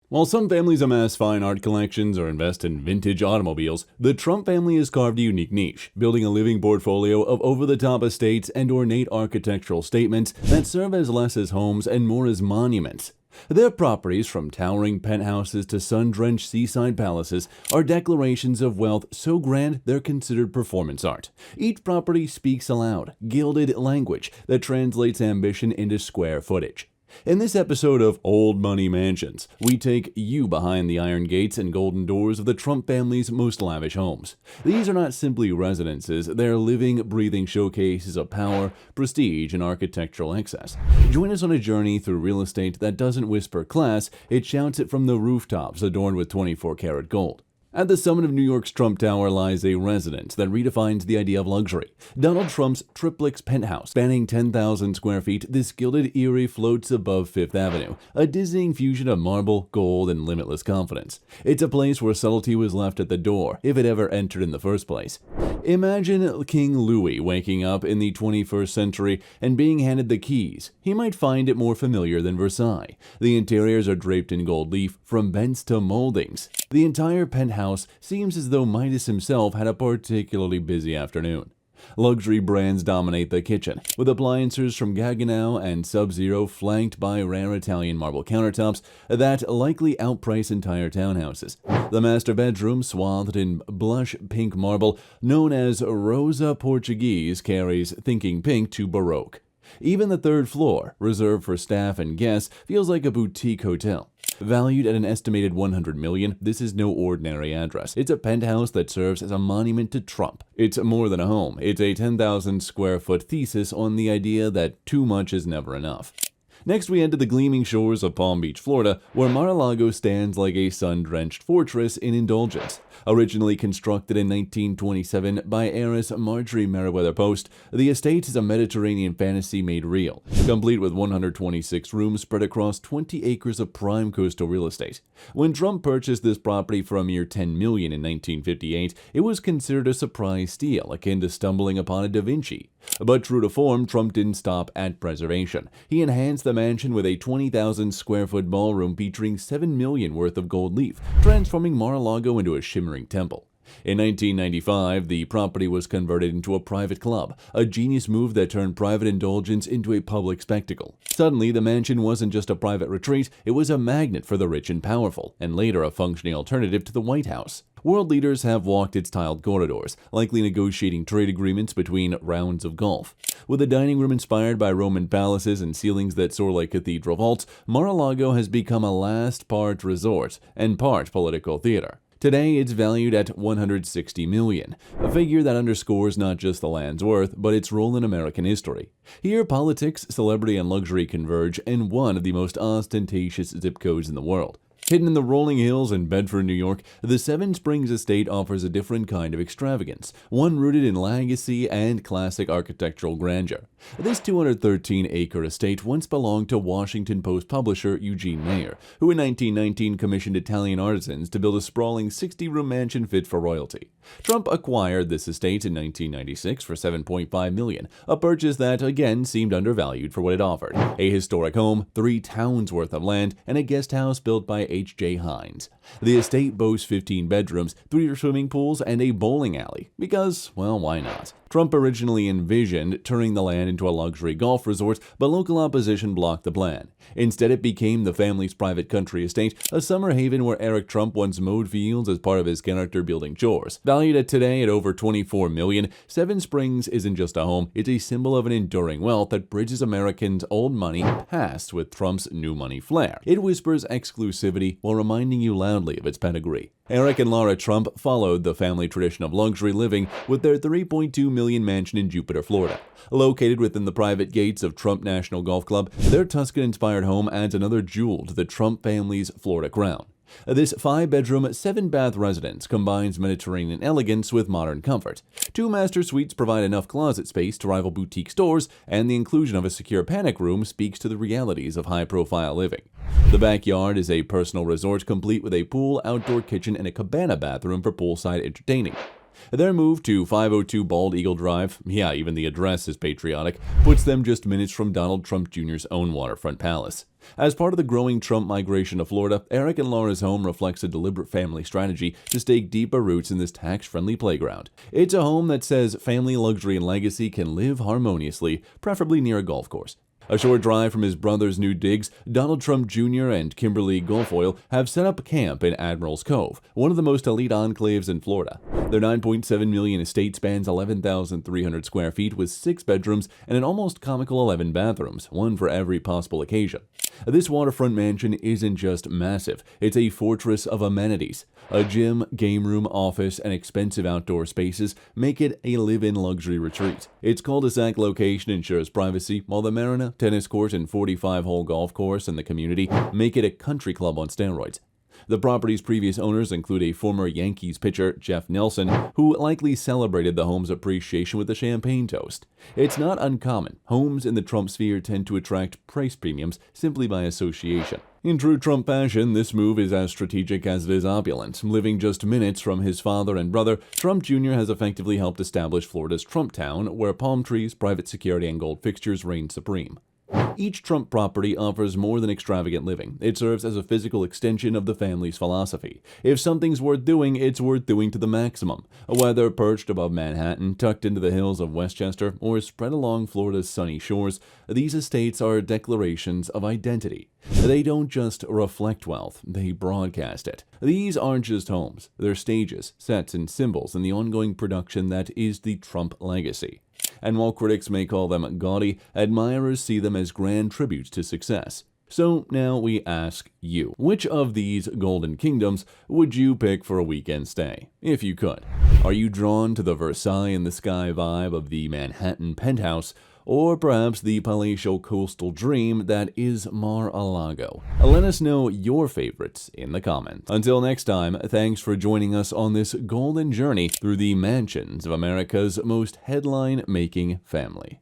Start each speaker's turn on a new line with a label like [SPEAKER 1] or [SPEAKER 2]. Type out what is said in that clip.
[SPEAKER 1] While some families amass fine art collections or invest in vintage automobiles, the Trump family has carved a unique niche, building a living portfolio of over-the-top estates and ornate architectural statements that serve as less as homes and more as monuments. Their properties, from towering penthouses to sun-drenched seaside palaces, are declarations of wealth so grand they're considered performance art. Each property speaks a loud, gilded language that translates ambition into square footage. In this episode of Old Money Mansions, we take you behind the iron gates and golden doors of the Trump family's most lavish homes. These are not simply residences, they're living, breathing showcases of power, prestige, and architectural excess. Join us on a journey through real estate that doesn't whisper class, it shouts it from the rooftops adorned with 24-karat gold. At the summit of New York's Trump Tower lies a residence that redefines the idea of luxury. Donald Trump's triplex penthouse, spanning 10,000 square feet, this gilded eyrie floats above Fifth Avenue, a dizzying fusion of marble, gold, and limitless confidence. It's a place where subtlety was left at the door, if it ever entered in the first place. Imagine King Louis waking up in the 21st century and being handed the keys. He might find it more familiar than Versailles. The interiors are draped in gold leaf, from vents to moldings. The entire penthouse seems as though Midas himself had a particularly busy afternoon. Luxury brands dominate the kitchen, with appliances from Gaggenau and Sub-Zero flanked by rare Italian marble countertops that likely outprice entire townhouses. The master bedroom, swathed in blush pink marble known as Rosa Portuguese, carries thinking pink to Baroque. Even the third floor, reserved for staff and guests, feels like a boutique hotel. Valued at an estimated $100 million, this is no ordinary address. It's a penthouse that serves as a monument to Trump. It's more than a home. It's a 10,000 square foot thesis on the idea that too much is never enough. Next, we head to the gleaming shores of Palm Beach, Florida, where Mar-a-Lago stands like a sun-drenched fortress in indulgence. Originally constructed in 1927 by heiress Marjorie Merriweather Post, the estate is a Mediterranean fantasy made real, complete with 126 rooms spread across 20 acres of prime coastal real estate. When Trump purchased this property for a mere $10 million in 1958, it was considered a surprise steal, akin to stumbling upon a Da Vinci. But true to form, Trump didn't stop at preservation. He enhanced the mansion with a 20,000 square foot ballroom featuring $7 million worth of gold leaf, transforming Mar-a-Lago into a shimmering temple. In 1995, the property was converted into a private club, a genius move that turned private indulgence into a public spectacle. Suddenly, the mansion wasn't just a private retreat, it was a magnet for the rich and powerful, and later a functioning alternative to the White House. World leaders have walked its tiled corridors, likely negotiating trade agreements between rounds of golf. With a dining room inspired by Roman palaces and ceilings that soar like cathedral vaults, Mar-a-Lago has become a last part resort and part political theater. Today, it's valued at $160 million, a figure that underscores not just the land's worth, but its role in American history. Here, politics, celebrity, and luxury converge in one of the most ostentatious zip codes in the world. Hidden in the rolling hills in Bedford, New York, the Seven Springs estate offers a different kind of extravagance, one rooted in legacy and classic architectural grandeur. This 213-acre estate once belonged to Washington Post publisher Eugene Mayer, who in 1919 commissioned Italian artisans to build a sprawling 60-room mansion fit for royalty. Trump acquired this estate in 1996 for $7.5 million, a purchase that again seemed undervalued for what it offered: a historic home, 3 towns worth of land, and a guest house built by H.J. Hines. The estate boasts 15 bedrooms, 3 swimming pools, and a bowling alley, because, well, why not? Trump originally envisioned turning the land into a luxury golf resort, but local opposition blocked the plan. Instead, it became the family's private country estate, a summer haven where Eric Trump once mowed fields as part of his character-building chores. Valued at today at over $24 million, Seven Springs isn't just a home, it's a symbol of an enduring wealth that bridges Americans' old money past with Trump's new money flair. It whispers exclusivity while reminding you loudly of its pedigree. Eric and Laura Trump followed the family tradition of luxury living with their $3.2 million mansion in Jupiter, Florida. Located within the private gates of Trump National Golf Club, their Tuscan-inspired home adds another jewel to the Trump family's Florida crown. This 5-bedroom, 7-bath residence combines Mediterranean elegance with modern comfort. 2 master suites provide enough closet space to rival boutique stores, and the inclusion of a secure panic room speaks to the realities of high-profile living. The backyard is a personal resort complete with a pool, outdoor kitchen, and a cabana bathroom for poolside entertaining. Their move to 502 Bald Eagle Drive, yeah, even the address is patriotic, puts them just minutes from Donald Trump Jr.'s own waterfront palace. As part of the growing Trump migration to Florida, Eric and Laura's home reflects a deliberate family strategy to stake deeper roots in this tax-friendly playground. It's a home that says family, luxury, and legacy can live harmoniously, preferably near a golf course. A short drive from his brother's new digs, Donald Trump Jr. and Kimberly Guilfoyle have set up camp in Admiral's Cove, one of the most elite enclaves in Florida. Their $9.7 million estate spans 11,300 square feet with 6 bedrooms and an almost comical 11 bathrooms, one for every possible occasion. This waterfront mansion isn't just massive, it's a fortress of amenities. A gym, game room, office, and expensive outdoor spaces make it a live-in luxury retreat. Its cul-de-sac location ensures privacy, while the Marina, tennis court, and 45-hole golf course in the community make it a country club on steroids. The property's previous owners include a former Yankees pitcher, Jeff Nelson, who likely celebrated the home's appreciation with a champagne toast. It's not uncommon. Homes in the Trump sphere tend to attract price premiums simply by association. In true Trump fashion, this move is as strategic as it is opulent. Living just minutes from his father and brother, Trump Jr. has effectively helped establish Florida's Trump Town, where palm trees, private security, and gold fixtures reign supreme. Each Trump property offers more than extravagant living. It serves as a physical extension of the family's philosophy. If something's worth doing, it's worth doing to the maximum. Whether perched above Manhattan, tucked into the hills of Westchester, or spread along Florida's sunny shores, these estates are declarations of identity. They don't just reflect wealth, they broadcast it. These aren't just homes. They're stages, sets, and symbols in the ongoing production that is the Trump legacy. And while critics may call them gaudy, admirers see them as grand tributes to success. So now we ask you, which of these golden kingdoms would you pick for a weekend stay, if you could? Are you drawn to the Versailles in the sky vibe of the Manhattan penthouse, or perhaps the palatial coastal dream that is Mar-a-Lago? Let us know your favorites in the comments. Until next time, thanks for joining us on this golden journey through the mansions of America's most headline-making family.